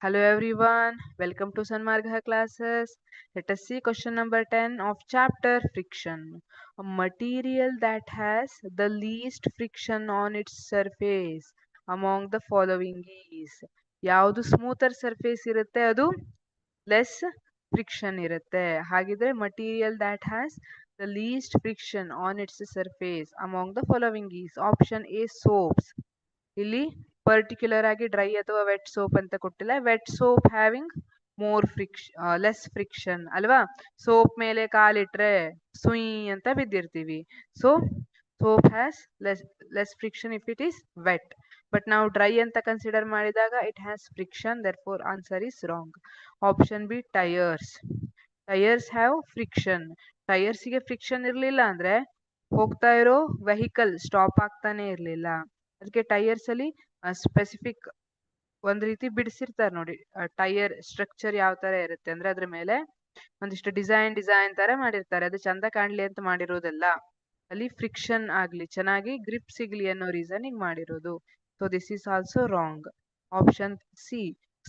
Hello everyone, welcome to Sanmargha classes. Let us see question number 10 of chapter friction. A material that has the least friction on its surface among the following is ಯಾವುದು smoother surface ಇರುತ್ತೆ ಅದು less friction ಇರುತ್ತೆ. ಹಾಗಿದ್ರೆ material that has the least friction on its surface among the following is option A soaps. ಇಲ್ಲಿ particular ಆಗಿ dry ಅಥವಾ wet soap ಅಂತ ಕೊಟ್ಟಿಲ್ಲ. Wet soap having more less friction ಅಲ್ವಾ. ಸೋಪ್ ಮೇಲೆ ಕಾಲಿಟ್ರೆ ಸುಯಿ ಅಂತ ಬಿದ್ದಿರ್ತೀವಿ. So soap has less friction if it is wet. But ನಾವು ಡ್ರೈ ಅಂತ ಕನ್ಸಿಡರ್ ಮಾಡಿದಾಗ it has friction, there four answer is wrong. Option B tyres. Tyres have friction. ಟೈರ್ಸ್ಗೆ ಫ್ರಿಕ್ಷನ್ ಇರಲಿಲ್ಲ ಅಂದ್ರೆ ಹೋಗ್ತಾ ಇರೋ ವೆಹಿಕಲ್ ಸ್ಟಾಪ್ ಆಗ್ತಾನೆ ಇರಲಿಲ್ಲ. ಅದಕ್ಕೆ ಟೈರ್ಸ್ ಅಲ್ಲಿ ಸ್ಪೆಸಿಫಿಕ್ ಒಂದ್ ರೀತಿ ಬಿಡಿಸಿರ್ತಾರೆ ನೋಡಿ. ಟೈರ್ ಸ್ಟ್ರಕ್ಚರ್ ಯಾವ ತರ ಇರುತ್ತೆ ಅಂದ್ರೆ ಅದ್ರ ಮೇಲೆ ಒಂದಿಷ್ಟು ಡಿಸೈನ್ ತರ ಮಾಡಿರ್ತಾರೆ. ಅದು ಚಂದ ಕಾಣ್ಲಿ ಅಂತ ಮಾಡಿರೋದಲ್ಲ, ಅಲ್ಲಿ ಫ್ರಿಕ್ಷನ್ ಆಗ್ಲಿ, ಚೆನ್ನಾಗಿ ಗ್ರಿಪ್ ಸಿಗ್ಲಿ ಅನ್ನೋ ರೀಸನ್ ಮಾಡಿರೋದು. So this is also wrong. Option C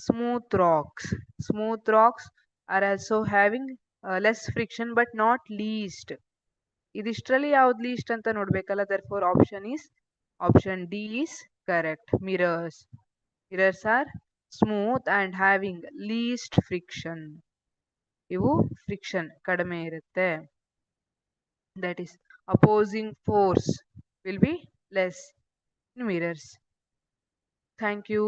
smooth rocks. Smooth rocks are also having less friction but not least. ಇದಿಷ್ಟರಲ್ಲಿ ಯಾವ್ದು ಲೀಸ್ಟ್ ಅಂತ ನೋಡ್ಬೇಕಲ್ಲ. Therefore option D is correct. Mirrors are smooth and having least friction. ಇವು friction ಕಡಿಮೆ ಇರುತ್ತೆ. That is opposing force will be less in mirrors. Thank you.